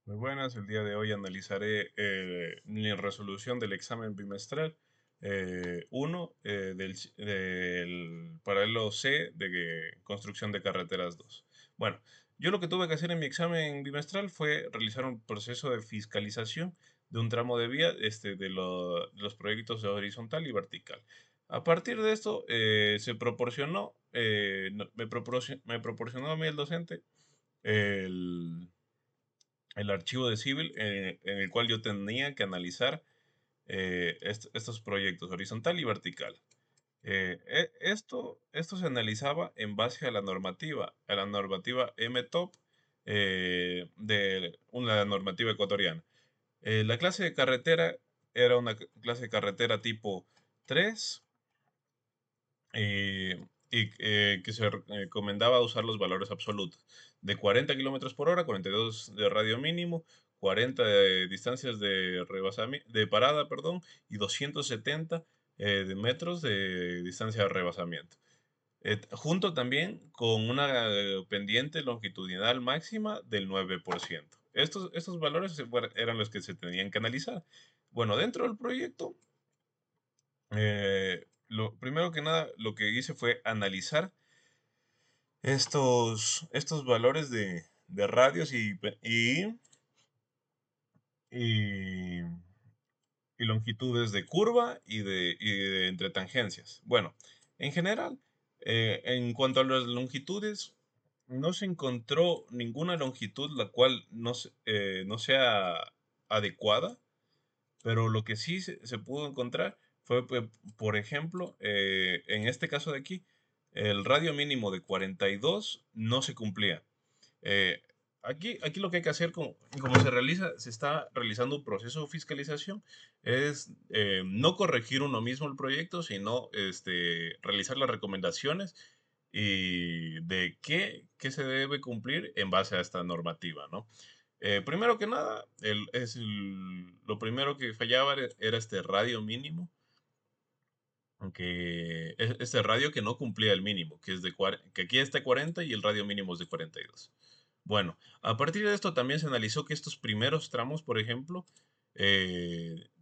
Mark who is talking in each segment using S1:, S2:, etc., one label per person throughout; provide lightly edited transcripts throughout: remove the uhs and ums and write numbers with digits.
S1: Muy buenas, el día de hoy analizaré mi resolución del examen bimestral 1 del paralelo C de construcción de carreteras 2. Bueno, yo lo que tuve que hacer en mi examen bimestral fue realizar un proceso de fiscalización de un tramo de vía de los proyectos de horizontal y vertical. A partir de esto, se proporcionó, me proporcionó a mí el docente el el archivo de Civil en el cual yo tenía que analizar estos proyectos horizontal y vertical. Esto se analizaba en base a la normativa MTOP de una normativa ecuatoriana. La clase de carretera era una clase de carretera tipo 3 que se recomendaba usar los valores absolutos de 40 kilómetros por hora, 42 de radio mínimo, 40 de distancias de parada, perdón, y 270 de metros de distancia de rebasamiento. Junto también con una pendiente longitudinal máxima del 9%. Estos valores eran los que se tenían que analizar. Bueno, dentro del proyecto lo primero que nada, lo que hice fue analizar estos valores de radios y- y longitudes de curva y de entretangencias. Bueno, en general, en cuanto a las longitudes, no se encontró ninguna longitud la cual no sea adecuada, pero lo que sí se pudo encontrar fue, por ejemplo, en este caso de aquí, el radio mínimo de 42 no se cumplía. Eh, aquí lo que hay que hacer, como se está realizando un proceso de fiscalización, es no corregir uno mismo el proyecto, sino realizar las recomendaciones y de qué se debe cumplir en base a esta normativa, ¿no? Primero que nada, lo primero que fallaba era este radio mínimo, este radio que no cumplía el mínimo, que aquí está 40 y el radio mínimo es de 42. Bueno, a partir de esto también se analizó que estos primeros tramos, por ejemplo,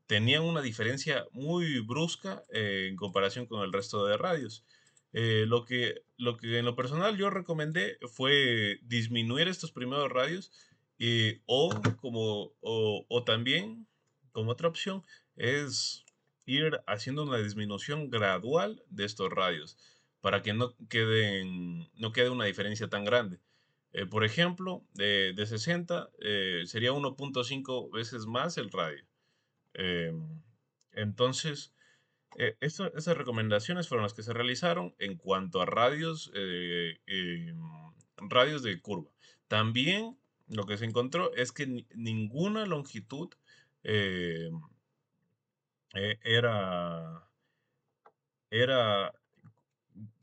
S1: tenían una diferencia muy brusca en comparación con el resto de radios. Lo que en lo personal yo recomendé fue disminuir estos primeros radios o también, como otra opción, es ir haciendo una disminución gradual de estos radios para que no quede una diferencia tan grande. Por ejemplo, de 60 sería 1.5 veces más el radio. Eh, entonces, estas recomendaciones fueron las que se realizaron en cuanto a radios de curva. También lo que se encontró es que ninguna longitud eh, era, era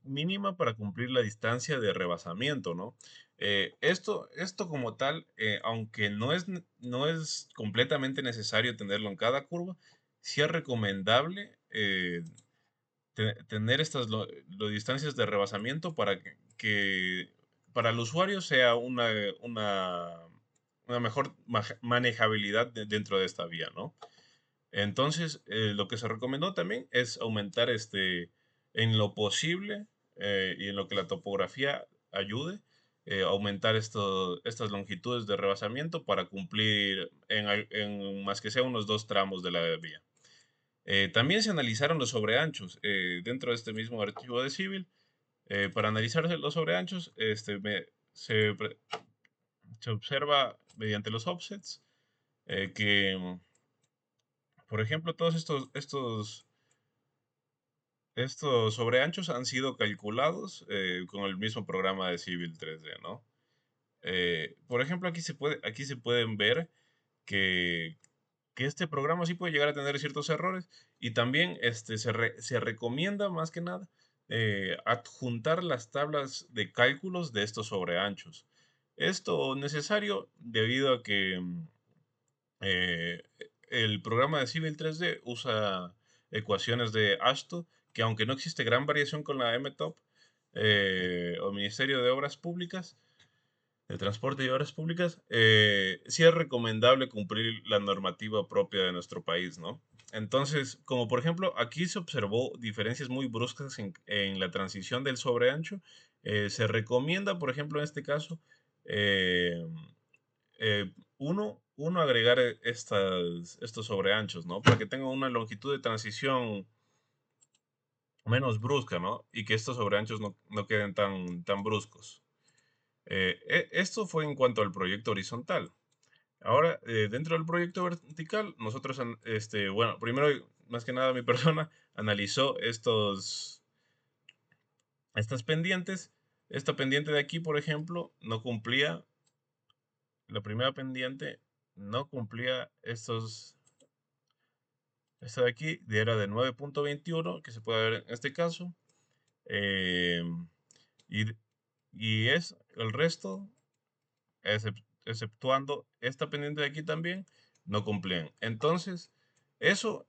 S1: mínima para cumplir la distancia de rebasamiento, ¿no? Esto como tal, aunque no es completamente necesario tenerlo en cada curva, sí es recomendable tener estas distancias de rebasamiento para que para el usuario sea una mejor manejabilidad dentro de esta vía, ¿no? Entonces, lo que se recomendó también es aumentar en lo posible y en lo que la topografía ayude, aumentar estas longitudes de rebasamiento para cumplir en más que sea unos dos tramos de la vía. También se analizaron los sobreanchos dentro de este mismo archivo de Civil. Para analizar los sobreanchos, se observa mediante los offsets que, por ejemplo, todos estos sobreanchos han sido calculados con el mismo programa de Civil 3D, ¿no? Por ejemplo, aquí se pueden ver que, que este programa sí puede llegar a tener ciertos errores y también se recomienda más que nada adjuntar las tablas de cálculos de estos sobreanchos. Esto necesario debido a que eh, el programa de Civil 3D usa ecuaciones de Ashton, que aunque no existe gran variación con la MTOP o Ministerio de Obras Públicas, de transporte y obras públicas, sí es recomendable cumplir la normativa propia de nuestro país, ¿no? Entonces, como por ejemplo, aquí se observó diferencias muy bruscas en la transición del sobreancho. Se recomienda, por ejemplo, en este caso, eh, uno agregar estos sobreanchos, ¿no? Para que tenga una longitud de transición menos brusca, ¿no? Y que estos sobreanchos no queden tan bruscos. Esto fue en cuanto al proyecto horizontal. Ahora, dentro del proyecto vertical, nosotros, bueno, primero, más que nada, mi persona analizó estas pendientes. Esta pendiente de aquí, por ejemplo, no cumplía, la primera pendiente no cumplía esta de aquí, era de 9.21, que se puede ver en este caso. eh, y, y es el resto exceptuando esta pendiente de aquí también, no cumplían. Entonces, eso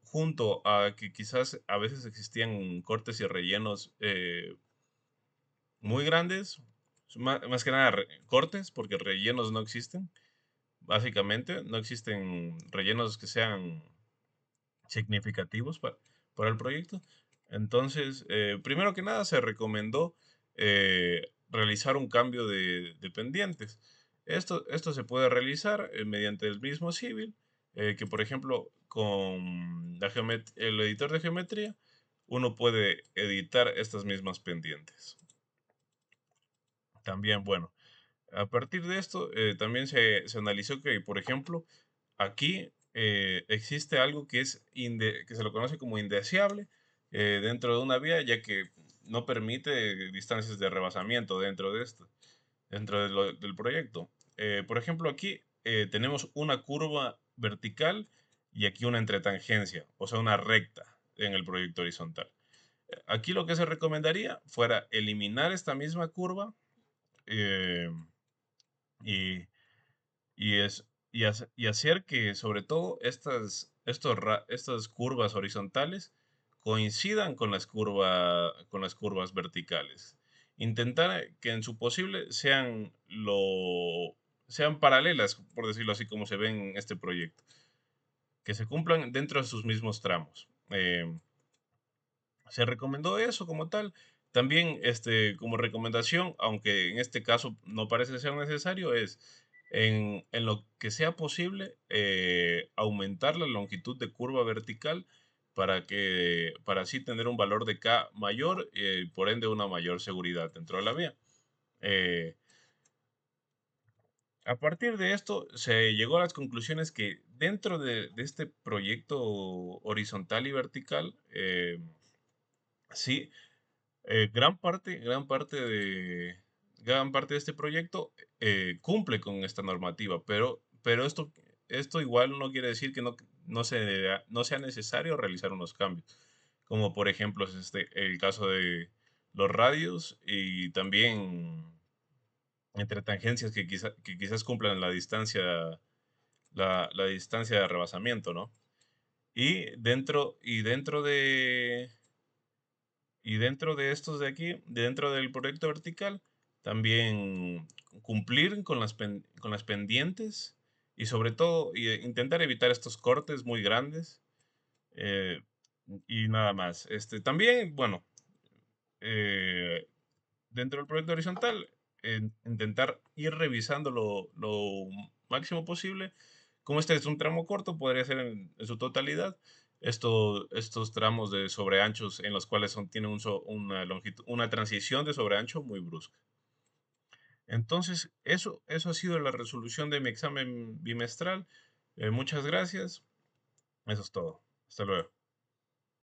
S1: junto a que quizás a veces existían cortes y rellenos muy grandes, más que nada cortes, porque rellenos no existen, básicamente, no existen rellenos que sean significativos para el proyecto. Entonces, primero que nada, se recomendó realizar un cambio de pendientes. Esto se puede realizar mediante el mismo civil, que por ejemplo, con el editor de geometría, uno puede editar estas mismas pendientes. También, bueno, a partir de esto, también se analizó que, por ejemplo, aquí existe algo que se lo conoce como indeseable dentro de una vía, ya que no permite distancias de rebasamiento dentro del proyecto. Por ejemplo, aquí tenemos una curva vertical y aquí una entretangencia, o sea, una recta en el proyecto horizontal. Aquí lo que se recomendaría fuera eliminar esta misma curva eh, y y hacer que sobre todo estas curvas horizontales coincidan con con las curvas verticales. Intentar que en su posible sean paralelas, por decirlo así, como se ve en este proyecto, que se cumplan dentro de sus mismos tramos. Se recomendó eso como tal. También, como recomendación, aunque en este caso no parece ser necesario, es en lo que sea posible aumentar la longitud de curva vertical para así tener un valor de K mayor y por ende una mayor seguridad dentro de la vía. Eh, a partir de esto se llegó a las conclusiones que dentro de este proyecto horizontal y vertical, sí, gran parte de este proyecto cumple con esta normativa, pero esto igual no quiere decir que no sea necesario realizar unos cambios, como por ejemplo es el caso de los radios y también entre tangencias que quizás cumplan la distancia de rebasamiento, ¿no? Y dentro de estos de aquí, dentro del proyecto vertical, también cumplir con las pendientes y sobre todo intentar evitar estos cortes muy grandes eh, y nada más. También, bueno, eh, dentro del proyecto horizontal, intentar ir revisando lo máximo posible. Como este es un tramo corto, podría ser en su totalidad. Estos tramos de sobreanchos en los cuales tienen una longitud, una transición de sobreancho muy brusca. Entonces, eso ha sido la resolución de mi examen bimestral. Muchas gracias. Eso es todo. Hasta luego.